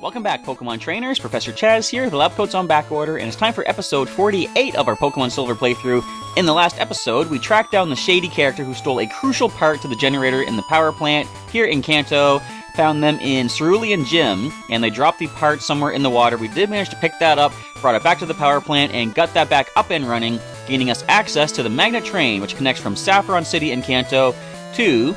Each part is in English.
Welcome back, Pokemon Trainers. Professor Chaz here. The lab coat's on back order, and it's time for episode 48 of our Pokemon Silver playthrough. In the last episode, we tracked down the shady character who stole a crucial part to the generator in the power plant here in Kanto, found them in Cerulean Gym, and they dropped the part somewhere in the water. We did manage to pick that up, brought it back to the power plant, and got that back up and running, gaining us access to the Magnet Train, which connects from Saffron City in Kanto to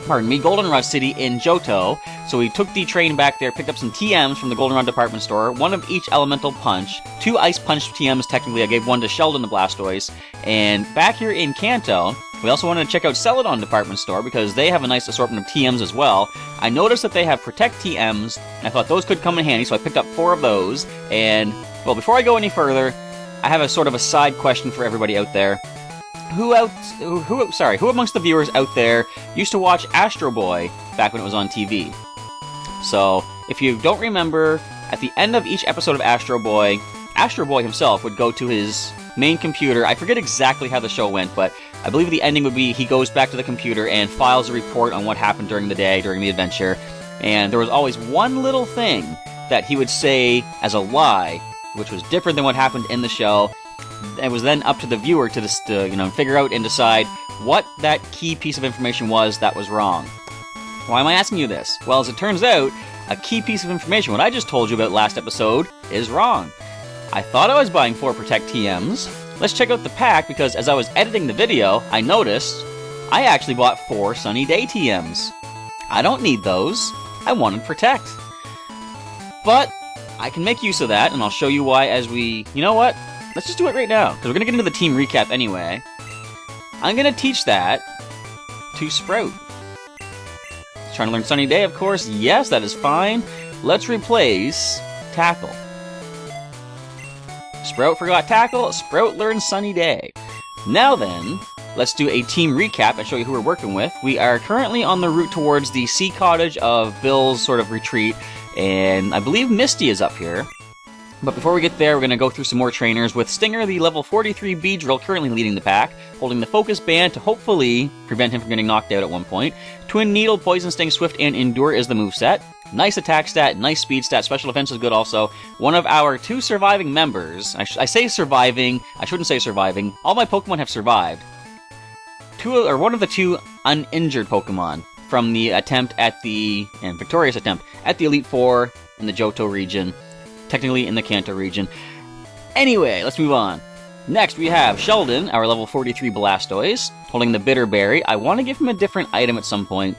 Goldenrod City in Johto. So we took the train back there, picked up some TMs from the Goldenrod department store, one of each elemental punch, 2 ice punch TMs technically, I gave one to Sheldon the Blastoise, and back here in Kanto, we also wanted to check out Celadon department store because they have a nice assortment of TMs as well. I noticed that they have Protect TMs, and I thought those could come in handy, so I picked up 4 of those, and, well, before I go any further, I have a sort of a side question for everybody out there. Who amongst the viewers out there used to watch Astro Boy back when it was on TV? So, if you don't remember, at the end of each episode of Astro Boy himself would go to his main computer. I forget exactly how the show went, but I believe the ending would be he goes back to the computer and files a report on what happened during the day, during the adventure. And there was always one little thing that he would say as a lie, which was different than what happened in the show. It was then up to the viewer to figure out and decide what that key piece of information was that was wrong. Why am I asking you this? Well, as it turns out, a key piece of information, what I just told you about last episode, is wrong. I thought I was buying 4 Protect TMs. Let's check out the pack, because as I was editing the video, I noticed I actually bought 4 Sunny Day TMs. I don't need those. I wanted Protect. But I can make use of that, and I'll show you why as we... You know what? Let's just do it right now, because we're going to get into the team recap anyway. I'm going to teach that to Sprout. Trying to learn Sunny Day, of course. Yes, that is fine. Let's replace Tackle. Sprout forgot Tackle. Sprout learned Sunny Day. Now then, let's do a team recap and show you who we're working with. We are currently on the route towards the Sea Cottage of Bill's sort of retreat, and I believe Misty is up here. But before we get there, we're going to go through some more trainers, with Stinger, the level 43 Beedrill, currently leading the pack, holding the Focus Band to hopefully prevent him from getting knocked out at one point. Twin Needle, Poison Sting, Swift, and Endure is the moveset. Nice attack stat, nice speed stat, special defense is good also. One of our 2 surviving members, I say surviving, I shouldn't say surviving, all my Pokemon have survived. One of the 2 uninjured Pokemon from the victorious attempt at the Elite Four in the Johto region. Technically in the Kanto region. Anyway, let's move on. Next, we have Sheldon, our level 43 Blastoise, holding the Bitter Berry. I want to give him a different item at some point.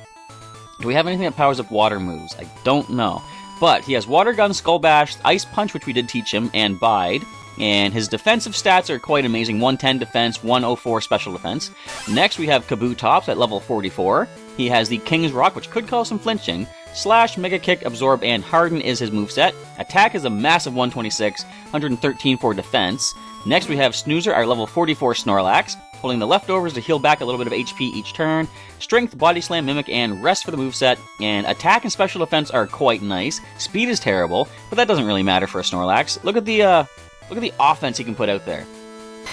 Do we have anything that powers up water moves? I don't know. But he has Water Gun, Skull Bash, Ice Punch, which we did teach him, and Bide. And his defensive stats are quite amazing. 110 defense, 104 special defense. Next, we have Kabutops at level 44. He has the King's Rock, which could cause some flinching. Slash, Mega Kick, Absorb, and Harden is his moveset. Attack is a massive 126, 113 for defense. Next we have Snoozer, our level 44 Snorlax, holding the leftovers to heal back a little bit of HP each turn. Strength, Body Slam, Mimic, and Rest for the moveset. And attack and special defense are quite nice. Speed is terrible, but that doesn't really matter for a Snorlax. Look at the offense he can put out there.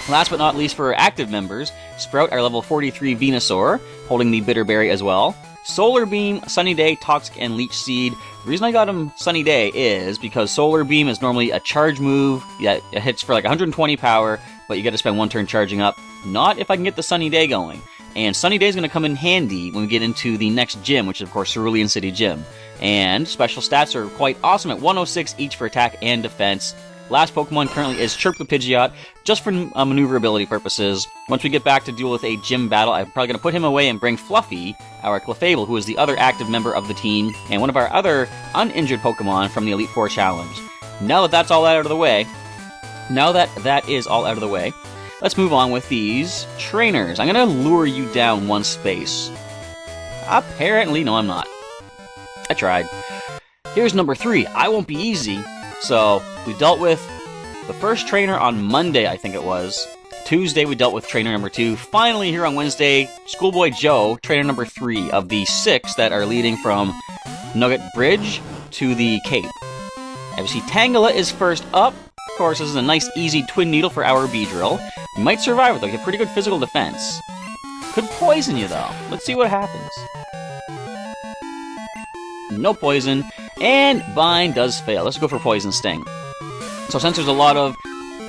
Last but not least, for our active members, Sprout, our level 43 Venusaur, holding the Bitter Berry as well. Solar Beam, Sunny Day, Toxic, and Leech Seed. The reason I got him Sunny Day is because Solar Beam is normally a charge move. Yeah, it hits for like 120 power, but you got to spend 1 turn charging up. Not if I can get the Sunny Day going. And Sunny Day is going to come in handy when we get into the next gym, which is of course Cerulean City Gym. And special stats are quite awesome at 106 each for attack and defense. Last Pokemon currently is Chirp the Pidgeot, just for maneuverability purposes. Once we get back to deal with a gym battle, I'm probably going to put him away and bring Fluffy, our Clefable, who is the other active member of the team, and one of our other uninjured Pokemon from the Elite Four Challenge. Now that that's all out of the way, let's move on with these trainers. I'm going to lure you down 1 space. Apparently, no I'm not. I tried. Here's number 3, I Won't Be Easy. So, we dealt with the first trainer on Monday, I think it was. Tuesday, we dealt with trainer number 2. Finally, here on Wednesday, Schoolboy Joe, trainer number 3 of the 6 that are leading from Nugget Bridge to the Cape. Obviously, Tangela is first up. Of course, this is a nice, easy Twin Needle for our Beedrill. You might survive it, though. You have pretty good physical defense. Could poison you, though. Let's see what happens. No poison. And Bind does fail. Let's go for Poison Sting. So since there's a lot of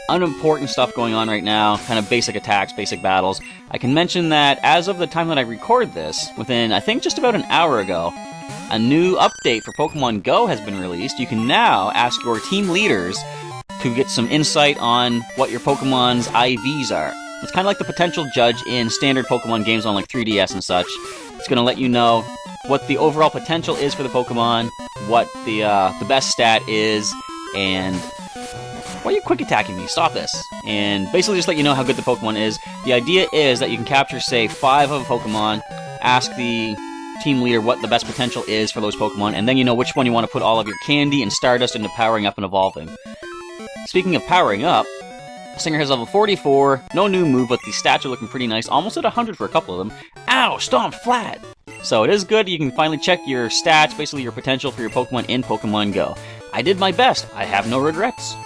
unimportant stuff going on right now, kind of basic attacks, basic battles, I can mention that as of the time that I record this, within, I think, just about an hour ago, a new update for Pokemon Go has been released. You can now ask your team leaders to get some insight on what your Pokemon's IVs are. It's kind of like the potential judge in standard Pokemon games on like 3DS and such. It's going to let you know what the overall potential is for the Pokemon, what the best stat is, and... Why are you quick attacking me? Stop this. And basically just let you know how good the Pokemon is. The idea is that you can capture, say, 5 of a Pokemon, ask the team leader what the best potential is for those Pokemon, and then you know which one you want to put all of your candy and Stardust into powering up and evolving. Speaking of powering up, Stinger has level 44, no new move, but the stats are looking pretty nice, almost at 100 for a couple of them. Ow! Stomp flat! So it is good, you can finally check your stats, basically your potential for your Pokemon in Pokemon Go. I did my best, I have no regrets.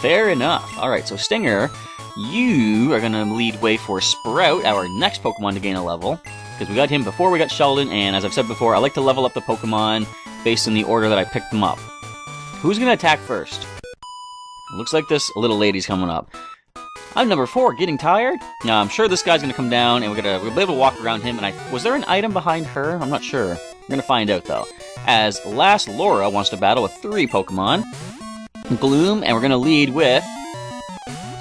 Fair enough. Alright, so Stinger, you are going to lead way for Sprout, our next Pokemon to gain a level, because we got him before we got Sheldon, and as I've said before, I like to level up the Pokemon based on the order that I picked them up. Who's going to attack first? Looks like this little lady's coming up. I'm number 4, getting tired? Now, I'm sure this guy's going to come down, and we'll be able to walk around him, and was there an item behind her? I'm not sure. We're going to find out, though. As last Laura wants to battle with 3 Pokemon. Gloom, and we're going to lead with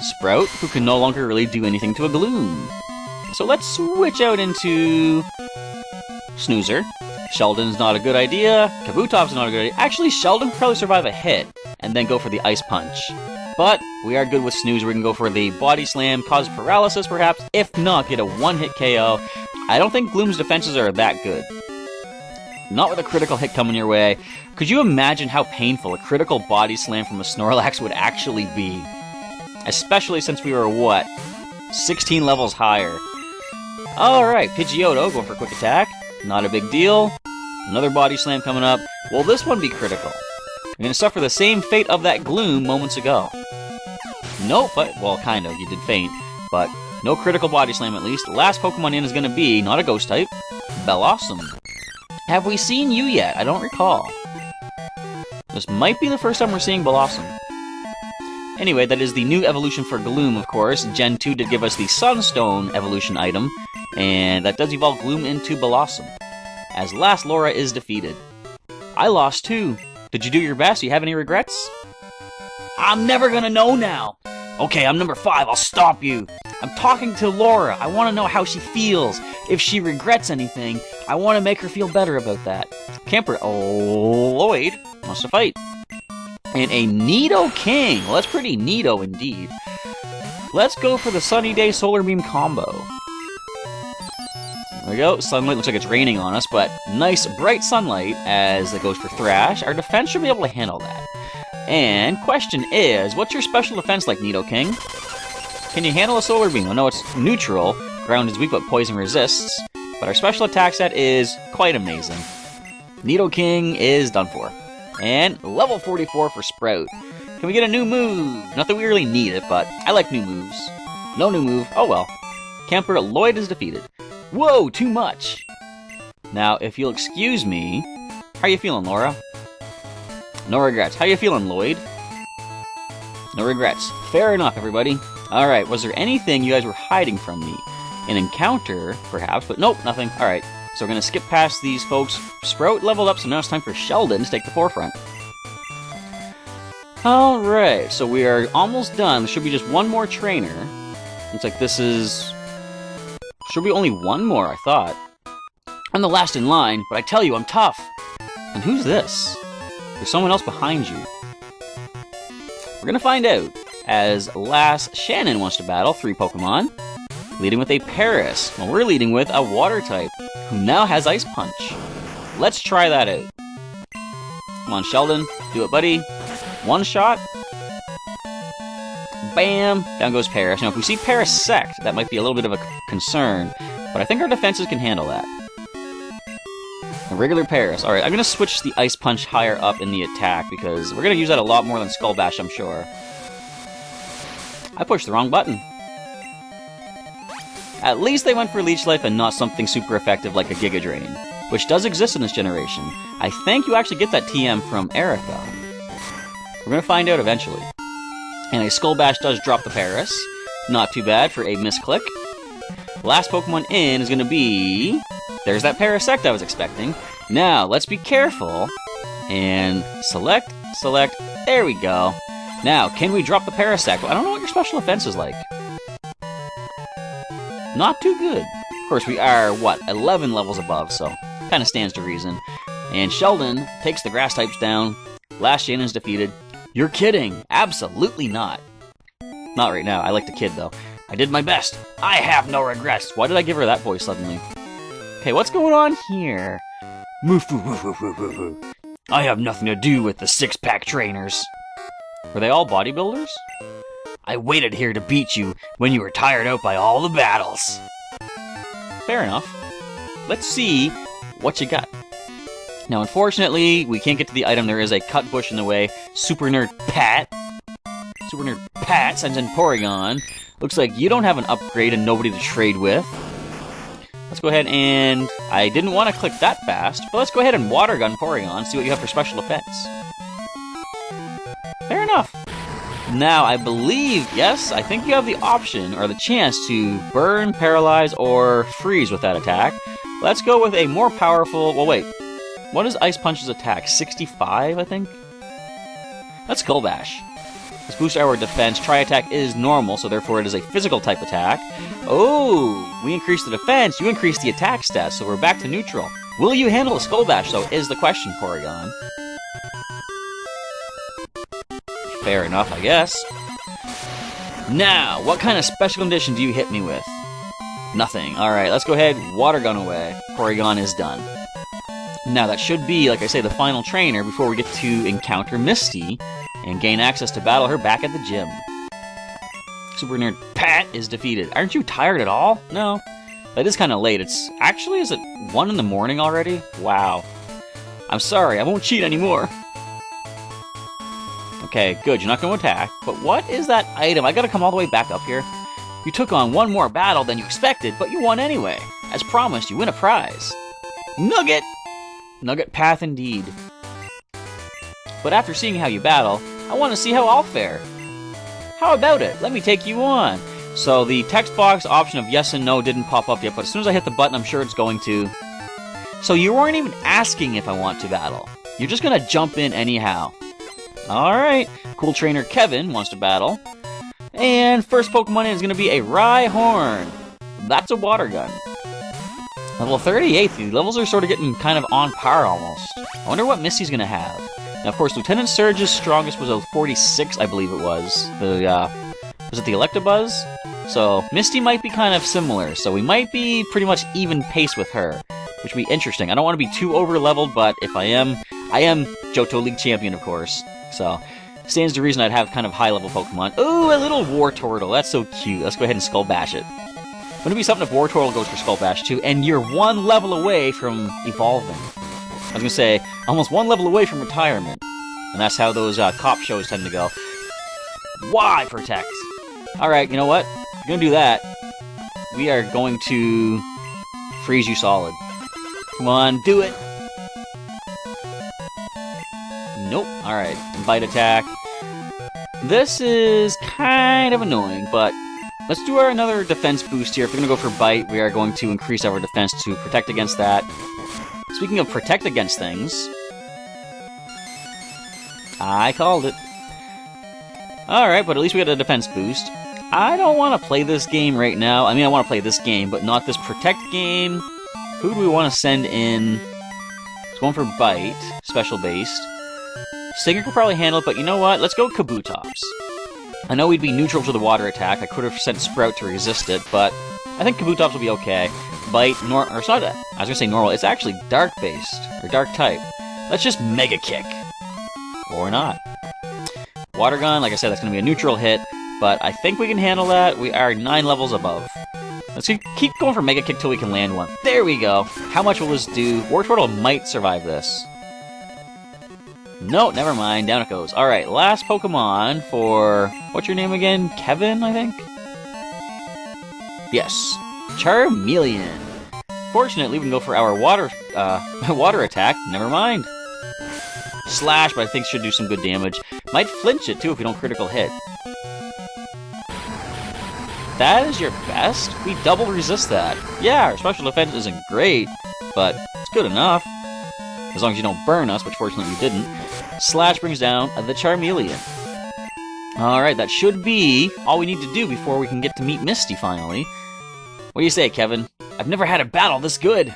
Sprout, who can no longer really do anything to a Gloom. So let's switch out into Snoozer. Sheldon's not a good idea. Kabutov's not a good idea. Actually, Sheldon could probably survive a hit and then go for the Ice Punch. But we are good with Snoozer. We can go for the Body Slam, cause paralysis perhaps, if not get a one-hit KO. I don't think Gloom's defenses are that good. Not with a critical hit coming your way. Could you imagine how painful a critical Body Slam from a Snorlax would actually be? Especially since we were, what, 16 levels higher. Alright, Pidgeotto going for a quick attack. Not a big deal. Another Body Slam coming up. Will this one be critical? You're going to suffer the same fate of that Gloom moments ago. Nope, but, well, kind of. You did faint. But no critical Body Slam at least. The last Pokemon in is going to be, not a Ghost type, Bellossom. Have we seen you yet? I don't recall. This might be the first time we're seeing Bellossom. Anyway, that is the new evolution for Gloom, of course. Gen 2 did give us the Sunstone evolution item, and that does evolve Gloom into Bellossom. As last Laura is defeated. I lost too. Did you do your best? You have any regrets? I'm never gonna know now! Okay, I'm number 5, I'll stop you! I'm talking to Laura, I want to know how she feels. If she regrets anything, I want to make her feel better about that. Camper Lloyd wants to fight. And a Nidoking! Well, that's pretty neato indeed. Let's go for the Sunny Day Solar Beam combo. There we go, sunlight looks like it's raining on us, but nice bright sunlight as it goes for Thrash. Our defense should be able to handle that. And question is, what's your special defense like, Nidoking? Can you handle a Solar Beam? I know it's neutral, ground is weak but poison resists, but our special attack set is quite amazing. Nidoking is done for. And level 44 for Sprout. Can we get a new move? Not that we really need it, but I like new moves. No new move, oh well. Camper Lloyd is defeated. Whoa, too much! Now, if you'll excuse me, how you feeling, Laura? No regrets. How you feeling, Lloyd? No regrets. Fair enough, everybody. Alright, was there anything you guys were hiding from me? An encounter, perhaps, but nope, nothing. Alright, so we're gonna skip past these folks. Sprout leveled up, so now it's time for Sheldon to take the forefront. Alright, so we are almost done. There should be just one more trainer. Looks like this is... should be only one more, I thought. I'm the last in line, but I tell you, I'm tough. And who's this? There's someone else behind you. We're gonna find out. As last Shannon wants to battle 3 Pokemon, leading with a Paris. Well, we're leading with a Water type, who now has Ice Punch. Let's try that out. Come on, Sheldon. Do it, buddy. One shot. Bam! Down goes Paris. Now, if we see Paris sect, that might be a little bit of a concern, but I think our defenses can handle that. A regular Paris. Alright, I'm going to switch the Ice Punch higher up in the attack, because we're going to use that a lot more than Skull Bash, I'm sure. I pushed the wrong button. At least they went for Leech Life and not something super effective like a Giga Drain. which does exist in this generation. I think you actually get that TM from Erica. We're going to find out eventually. And a Skull Bash does drop the Paris. Not too bad for a misclick. Last Pokemon in is going to be... There's that Parasect I was expecting. Now, let's be careful. And select. There we go. Now, can we drop the Parasect? I don't know what your special offense is like. Not too good. Of course, we are, 11 levels above, so kind of stands to reason. And Sheldon takes the grass types down. Last Shannon's defeated. You're kidding. Absolutely not. Not right now. I like the kid, though. I did my best. I have no regrets. Why did I give her that voice suddenly? Okay, what's going on here? I have nothing to do with the six-pack trainers. Were they all bodybuilders? I waited here to beat you when you were tired out by all the battles. Fair enough. Let's see what you got. Now, unfortunately, we can't get to the item. There is a cut bush in the way. Super Nerd Pat sends in Porygon. Looks like you don't have an upgrade and nobody to trade with. Let's go ahead and... I didn't want to click that fast, but let's go ahead and Water Gun Porygon, see what you have for special offense. Fair enough. Now, I believe, yes, I think you have the option, or the chance, to burn, paralyze, or freeze with that attack. Let's go with a more powerful... Well, wait. What is Ice Punch's attack? 65, I think? That's Skull Bash. Let's boost our defense. Tri-attack is normal, so therefore it is a physical type attack. Oh, we increased the defense, you increased the attack stats, so we're back to neutral. Will you handle a Skull Bash, though, is the question, Porygon. Fair enough, I guess. Now, what kind of special condition do you hit me with? Nothing. Alright, let's go ahead, Water Gun away. Porygon is done. Now, that should be, like I say, the final trainer before we get to encounter Misty and gain access to battle her back at the gym. Super Nerd Pat is defeated. Aren't you tired at all? No. That is kind of late. It's actually, is it 1 in the morning already? Wow. I'm sorry, I won't cheat anymore. Okay, good, you're not going to attack. But what is that item? I gotta come all the way back up here. You took on one more battle than you expected, but you won anyway. As promised, you win a prize. Nugget! Nugget Path indeed. But after seeing how you battle, I want to see how I'll fare. How about it? Let me take you on. So the text box option of yes and no didn't pop up yet, but as soon as I hit the button, I'm sure it's going to. So you weren't even asking if I want to battle. You're just going to jump in anyhow. Alright, cool trainer Kevin wants to battle. And first Pokemon in is going to be a Rhyhorn. That's a water gun. Level 38, the levels are sort of getting kind of on par almost. I wonder what Misty's going to have. Now, of course, Lieutenant Surge's strongest was a 46, I believe it was. Was it the Electabuzz? So, Misty might be kind of similar, so we might be pretty much even pace with her, which would be interesting. I don't want to be too over-leveled, but if I am Johto League Champion, of course. So, stands to reason I'd have kind of high-level Pokemon. Ooh, a little Wartortle, that's so cute. Let's go ahead and Skull Bash it. Wouldn't it be something if Wartortle goes for Skull Bash too, and you're 1 level away from evolving? I was going to say, almost 1 level away from retirement. And that's how those cop shows tend to go. Why protect? Alright, you know what? If you're going to do that, we are going to freeze you solid. Come on, do it! Nope. Alright, Bite Attack. This is kind of annoying, but let's do another defense boost here. If we're going to go for Bite, we are going to increase our defense to protect against that. Speaking of protect against things, I called it. Alright, but at least we got a defense boost. I don't want to play this game right now. I mean, I want to play this game, but not this protect game. Who do we want to send in? It's going for Bite, special based. Stinger could probably handle it, but you know what? Let's go Kabutops. I know we'd be neutral to the water attack. I could have sent Sprout to resist it, but I think Kabutops will be okay. Bite, or it's not, I was going to say normal, it's actually dark-based, or dark-type. Let's just Mega Kick. Or not. Water Gun, like I said, that's going to be a neutral hit, but I think we can handle that. We are 9 levels above. Let's keep going for Mega Kick till we can land one. There we go. How much will this do? Wartortle might survive this. No, never mind. Down it goes. Alright, last Pokemon for... What's your name again? Kevin, I think? Yes. Charmeleon. Fortunately, we can go for our water water attack. Never mind. Slash, but I think should do some good damage. Might flinch it, too, if we don't critical hit. That is your best? We double resist that. Yeah, our special defense isn't great, but it's good enough. As long as you don't burn us, which fortunately you didn't. Slash brings down the Charmeleon. Alright, that should be all we need to do before we can get to meet Misty, finally. What do you say, Kevin? I've never had a battle this good.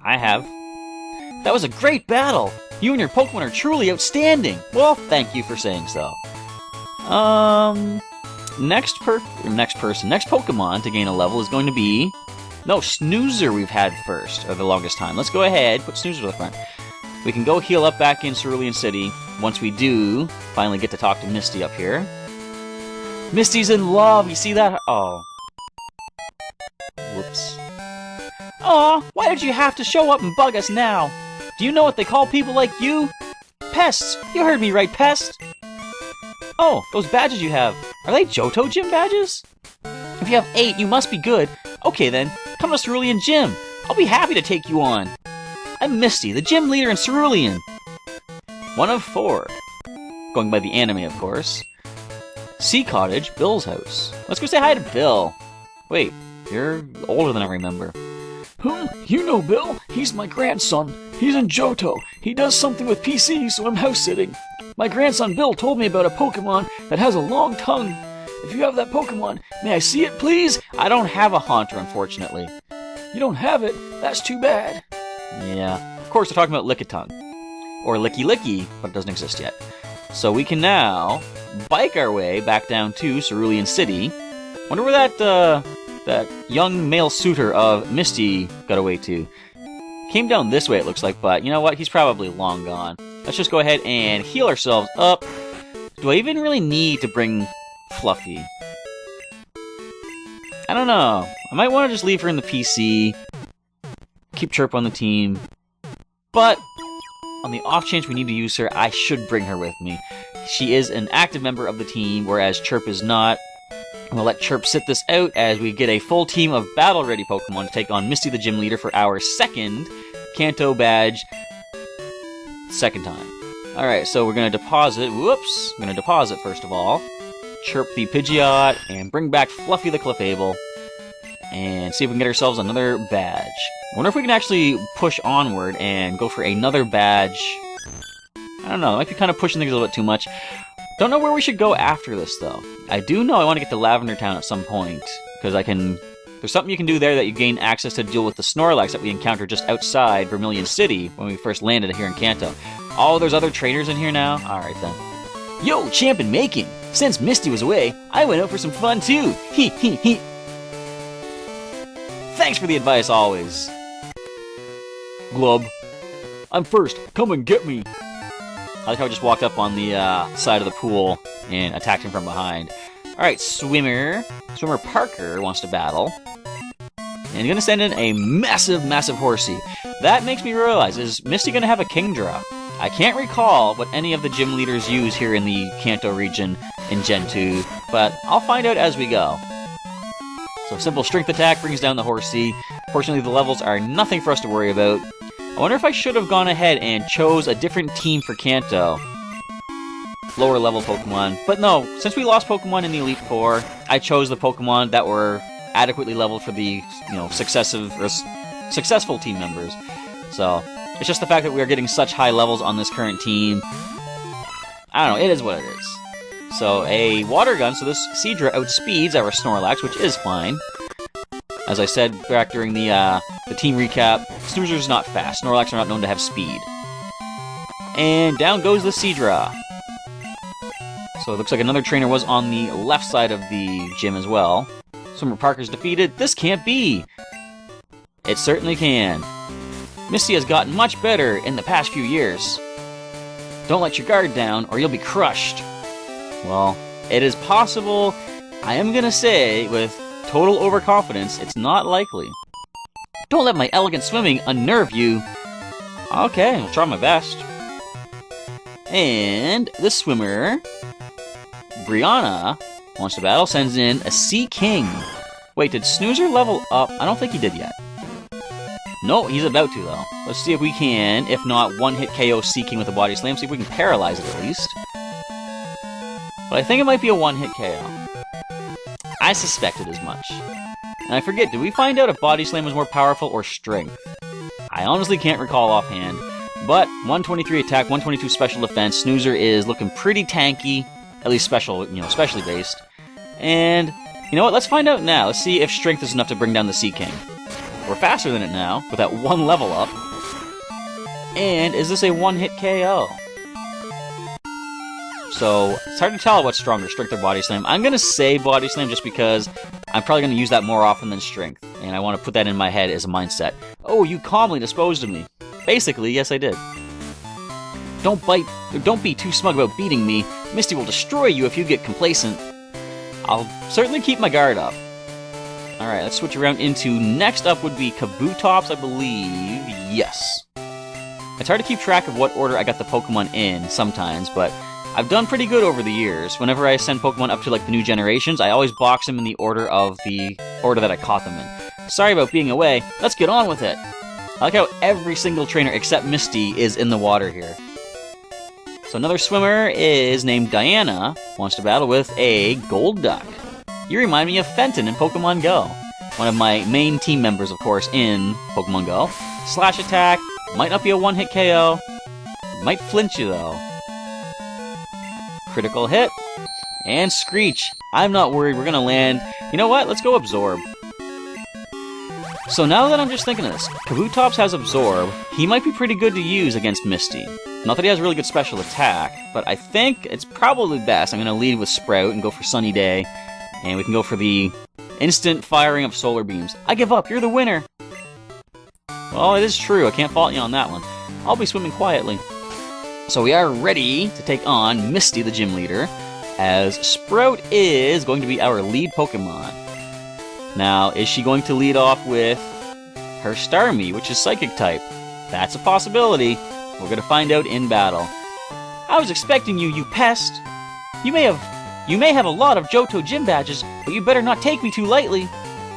I have. That was a great battle! You and your Pokemon are truly outstanding! Well, thank you for saying so. Next Pokemon to gain a level is going to be... No, Snoozer we've had first, for the longest time. Let's go ahead, put Snoozer to the front. We can go heal up back in Cerulean City once we do finally get to talk to Misty up here. Misty's in love, you see that? Oh. Whoops. Aw, why did you have to show up and bug us now? Do you know what they call people like you? Pests! You heard me right, pest! Oh, those badges you have, are they Johto Gym badges? If you have 8, you must be good. Okay then, come to Cerulean Gym. I'll be happy to take you on. I'm Misty, the gym leader in Cerulean. 1 of 4. Going by the anime, of course. Sea Cottage, Bill's house. Let's go say hi to Bill. Wait, you're older than I remember. You know Bill. He's my grandson. He's in Johto. He does something with PC, so I'm house-sitting. My grandson Bill told me about a Pokemon that has a long tongue. If you have that Pokemon, may I see it, please? I don't have a Haunter, unfortunately. You don't have it? That's too bad. Yeah. Of course, we're talking about Lickitung. Or Licky Licky, but it doesn't exist yet. So we can now bike our way back down to Cerulean City. Wonder where that young male suitor of Misty got away to. Came down this way, it looks like, but you know what? He's probably long gone. Let's just go ahead and heal ourselves up. Do I even really need to bring Fluffy? I don't know. I might want to just leave her in the PC. Keep Chirp on the team. But on the off chance we need to use her, I should bring her with me. She is an active member of the team, whereas Chirp is not. We'll let Chirp sit this out as we get a full team of battle-ready Pokemon to take on Misty the Gym Leader for our second Kanto badge. Second time. Alright, so we're going to deposit... Whoops! We're going to deposit, first of all. Chirp the Pidgeot, and bring back Fluffy the Clefable. And see if we can get ourselves another badge. I wonder if we can actually push onward and go for another badge. I don't know, it might be kind of pushing things a little bit too much. Don't know where we should go after this, though. I do know I want to get to Lavender Town at some point, because I can... There's something you can do there that you gain access to deal with the Snorlax that we encountered just outside Vermilion City when we first landed here in Kanto. Oh, there's other trainers in here now? Alright then. Yo, champ in making! Since Misty was away, I went out for some fun too! Hee hee hee! Thanks for the advice always! Glub. I'm first, come and get me! I like how I just walked up on the side of the pool and attacked him from behind. Alright, Swimmer Parker wants to battle. And he's going to send in a massive Horsey. That makes me realize, is Misty going to have a Kingdra? I can't recall what any of the gym leaders use here in the Kanto region in Gen 2, but I'll find out as we go. So simple strength attack brings down the Horsey. Fortunately, the levels are nothing for us to worry about. I wonder if I should have gone ahead and chose a different team for Kanto. Lower level Pokemon. But no, since we lost Pokemon in the Elite Four, I chose the Pokemon that were adequately leveled for the, successful team members. So, it's just the fact that we are getting such high levels on this current team. I don't know, it is what it is. So, a Water Gun, so this Seadra outspeeds our Snorlax, which is fine. As I said back during the team recap, Snoozer's not fast. Snorlax are not known to have speed. And down goes the Seadra. So it looks like another trainer was on the left side of the gym as well. Swimmer Parker's defeated. This can't be! It certainly can. Misty has gotten much better in the past few years. Don't let your guard down or you'll be crushed. Well, it is possible. I am gonna say, with total overconfidence, it's not likely. Don't let my elegant swimming unnerve you. Okay, I'll try my best. And this swimmer, Brianna, wants to battle, sends in a Sea King. Wait, did Snoozer level up? I don't think he did yet. No, he's about to, though. Let's see if we can, if not, one-hit KO Seeking with a Body Slam. See if we can paralyze it, at least. But I think it might be a one-hit KO. I suspected as much. And I forget, did we find out if Body Slam was more powerful or Strength? I honestly can't recall offhand. But 123 attack, 122 special defense. Snoozer is looking pretty tanky, at least specially based. And you know what? Let's find out now. Let's see if Strength is enough to bring down the Sea King. We're faster than it now with that one level up. And is this a one-hit KO? So it's hard to tell what's stronger, Strength or Body Slam. I'm gonna say Body Slam just because I'm probably gonna use that more often than Strength, and I want to put that in my head as a mindset. Oh, you calmly disposed of me. Basically, yes, I did. Don't be too smug about beating me. Misty will destroy you if you get complacent. I'll certainly keep my guard up. Alright, let's switch around into... Next up would be Kabutops, I believe. Yes. It's hard to keep track of what order I got the Pokemon in sometimes, but I've done pretty good over the years. Whenever I send Pokemon up to like the new generations, I always box them in the order that I caught them in. Sorry about being away. Let's get on with it. I like how every single trainer except Misty is in the water here. So another swimmer is named Diana, wants to battle with a Golduck. You remind me of Fenton in Pokemon Go. One of my main team members, of course, in Pokemon Go. Slash attack, might not be a one-hit KO, might flinch you though. Critical hit, and Screech. I'm not worried, we're gonna land. You know what, let's go Absorb. So now that I'm just thinking of this, Kabutops has Absorb. He might be pretty good to use against Misty. Not that he has really good special attack, but I think it's probably best. I'm going to lead with Sprout and go for Sunny Day, and we can go for the instant firing of Solar Beams. I give up, you're the winner! Well, it is true, I can't fault you on that one. I'll be swimming quietly. So we are ready to take on Misty, the gym leader, as Sprout is going to be our lead Pokemon. Now, is she going to lead off with her Starmie, which is Psychic type? That's a possibility. We're going to find out in battle. I was expecting you, you pest! You may have a lot of Johto gym badges, but you better not take me too lightly.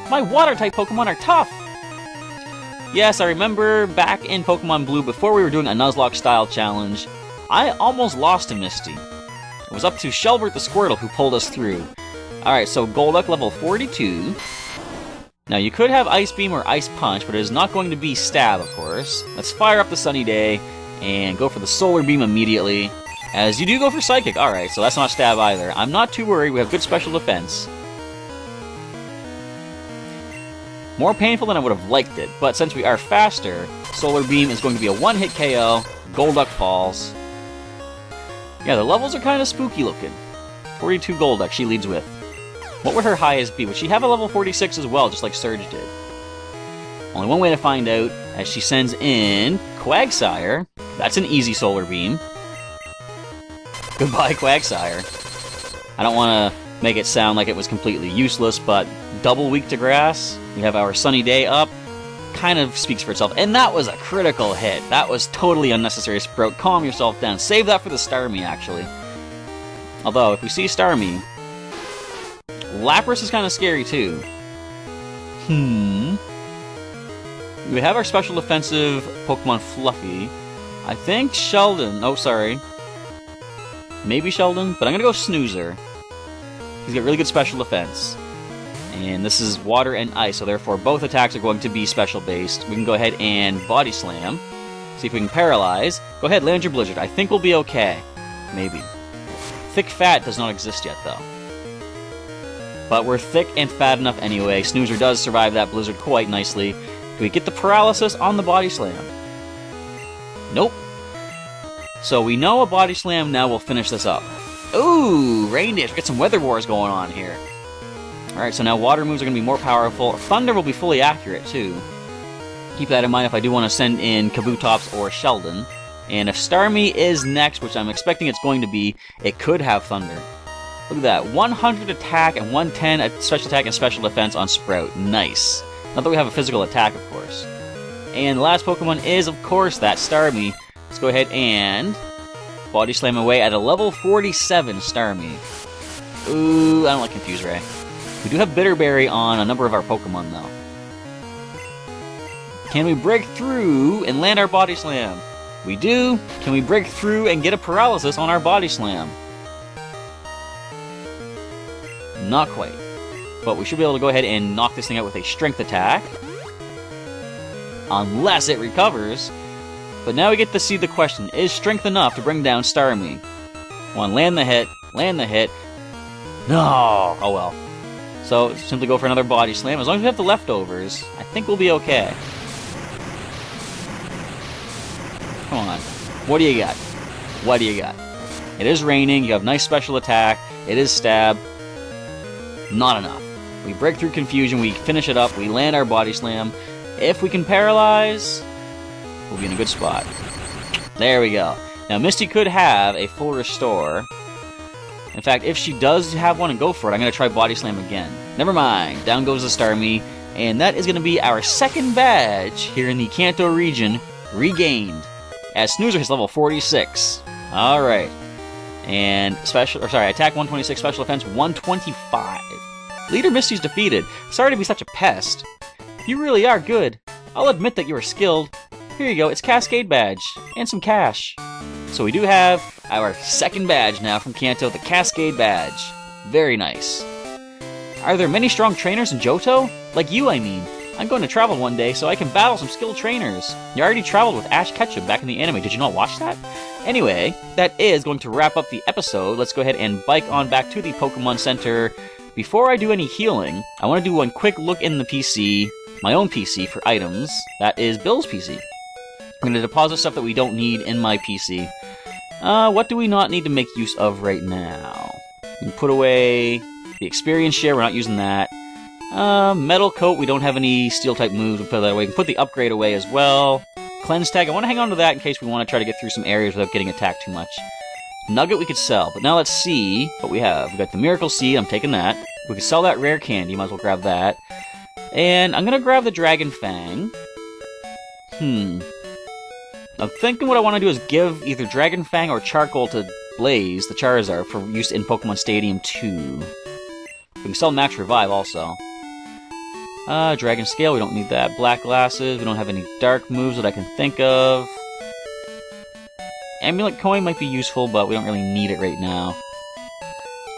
My Water-type Pokemon are tough! Yes, I remember back in Pokemon Blue, before we were doing a Nuzlocke-style challenge, I almost lost to Misty. It was up to Shelbert the Squirtle who pulled us through. Alright, so Golduck level 42. Now, you could have Ice Beam or Ice Punch, but it is not going to be Stab, of course. Let's fire up the Sunny Day and go for the Solar Beam immediately, as you do go for Psychic. Alright, so that's not Stab either. I'm not too worried, we have good special defense. More painful than I would have liked it, but since we are faster, Solar Beam is going to be a one-hit KO, Golduck falls. Yeah, the levels are kind of spooky looking. 42 Golduck she leads with. What would her highest be? Would she have a level 46 as well, just like Surge did? Only one way to find out, as she sends in Quagsire. That's an easy Solar Beam. Goodbye, Quagsire. I don't want to make it sound like it was completely useless, but double weak to Grass. We have our Sunny Day up. Kind of speaks for itself. And that was a critical hit. That was totally unnecessary, Sprout. Calm yourself down. Save that for the Starmie, actually. Although, if we see Starmie, Lapras is kind of scary, too. We have our special defensive Pokemon Fluffy. I think Sheldon... Oh, sorry. Maybe Sheldon, but I'm going to go Snoozer. He's got really good special defense. And this is Water and Ice, so therefore both attacks are going to be special-based. We can go ahead and Body Slam. See if we can Paralyze. Go ahead, land your Blizzard. I think we'll be okay. Maybe. Thick Fat does not exist yet, though. But we're thick and fat enough anyway. Snoozer does survive that Blizzard quite nicely. Do we get the Paralysis on the Body Slam? Nope. So we know a Body Slam now will finish this up. Ooh, Rain Dance. We got some Weather Wars going on here. Alright, so now Water moves are going to be more powerful. Thunder will be fully accurate, too. Keep that in mind if I do want to send in Kabutops or Sheldon. And if Starmie is next, which I'm expecting it's going to be, it could have Thunder. Look at that. 100 attack and 110 special attack and special defense on Sprout. Nice. Not that we have a physical attack, of course. And the last Pokemon is, of course, that Starmie. Let's go ahead and Body Slam away at a level 47 Starmie. Ooh, I don't like Confuse Ray. We do have Bitter Berry on a number of our Pokemon, though. Can we break through and land our Body Slam? We do. Can we break through and get a paralysis on our Body Slam? Not quite. But we should be able to go ahead and knock this thing out with a strength attack. Unless it recovers. But now we get to see the question. Is strength enough to bring down Starmie? One, land the hit. Land the hit. No! Oh well. So, simply go for another Body Slam. As long as we have the leftovers, I think we'll be okay. Come on. What do you got? What do you got? It is raining. You have nice special attack. It is stab. Not enough. We break through confusion. We finish it up. We land our Body Slam. If we can paralyze, we'll be in a good spot. There we go. Now, Misty could have a full restore. In fact, if she does have one and go for it, I'm going to try Body Slam again. Never mind. Down goes the Starmie. And that is going to be our second badge here in the Kanto region, regained. As Snoozer hits level 46. Alright. And attack 126, special defense 125. Leader Misty's defeated. Sorry to be such a pest. You really are good. I'll admit that you are skilled. Here you go, it's Cascade Badge. And some cash. So we do have our second badge now from Kanto, the Cascade Badge. Very nice. Are there many strong trainers in Johto? Like you, I mean. I'm going to travel one day so I can battle some skilled trainers. You already traveled with Ash Ketchum back in the anime. Did you not watch that? Anyway, that is going to wrap up the episode. Let's go ahead and bike on back to the Pokemon Center. Before I do any healing, I want to do one quick look in the PC, my own PC, for items. That is Bill's PC. I'm going to deposit stuff that we don't need in my PC. What do we not need to make use of right now? We can put away the experience share. We're not using that. Metal Coat, we don't have any Steel-type moves, we'll put that away. We can put the upgrade away as well. Cleanse Tag, I want to hang on to that in case we want to try to get through some areas without getting attacked too much. Nugget we could sell, but now let's see what we have. We've got the Miracle Seed, I'm taking that. We could sell that Rare Candy, might as well grab that. And I'm going to grab the Dragon Fang. I'm thinking what I want to do is give either Dragon Fang or Charcoal to Blaze, the Charizard, for use in Pokemon Stadium 2. We can sell Max Revive also. Dragon Scale, we don't need that. Black Glasses, we don't have any dark moves that I can think of. Amulet Coin might be useful, but we don't really need it right now.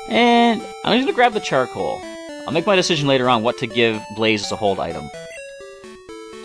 And I'm just going to grab the Charcoal. I'll make my decision later on what to give Blaze as a hold item.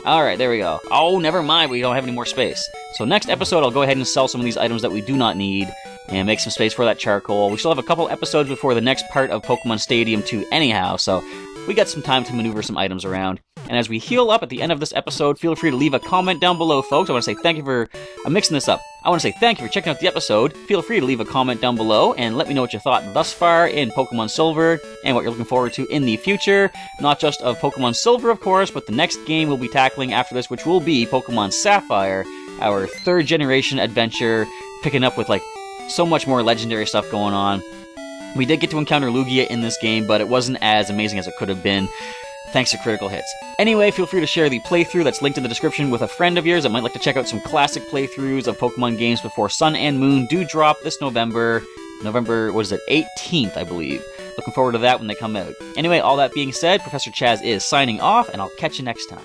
Alright, there we go. Oh, never mind, we don't have any more space. So next episode, I'll go ahead and sell some of these items that we do not need, and make some space for that Charcoal. We still have a couple episodes before the next part of Pokemon Stadium 2 anyhow, so we got some time to maneuver some items around. And as we heal up at the end of this episode, feel free to leave a comment down below, folks. I want to say thank you for... I'm mixing this up. I want to say thank you for checking out the episode. Feel free to leave a comment down below and let me know what you thought thus far in Pokemon Silver and what you're looking forward to in the future. Not just of Pokemon Silver, of course, but the next game we'll be tackling after this, which will be Pokemon Sapphire, our third generation adventure, picking up with, like, so much more legendary stuff going on. We did get to encounter Lugia in this game, but it wasn't as amazing as it could have been, thanks to critical hits. Anyway, feel free to share the playthrough that's linked in the description with a friend of yours that might like to check out some classic playthroughs of Pokemon games before Sun and Moon do drop this November, what is it, 18th, I believe. Looking forward to that when they come out. Anyway, all that being said, Professor Chaz is signing off, and I'll catch you next time.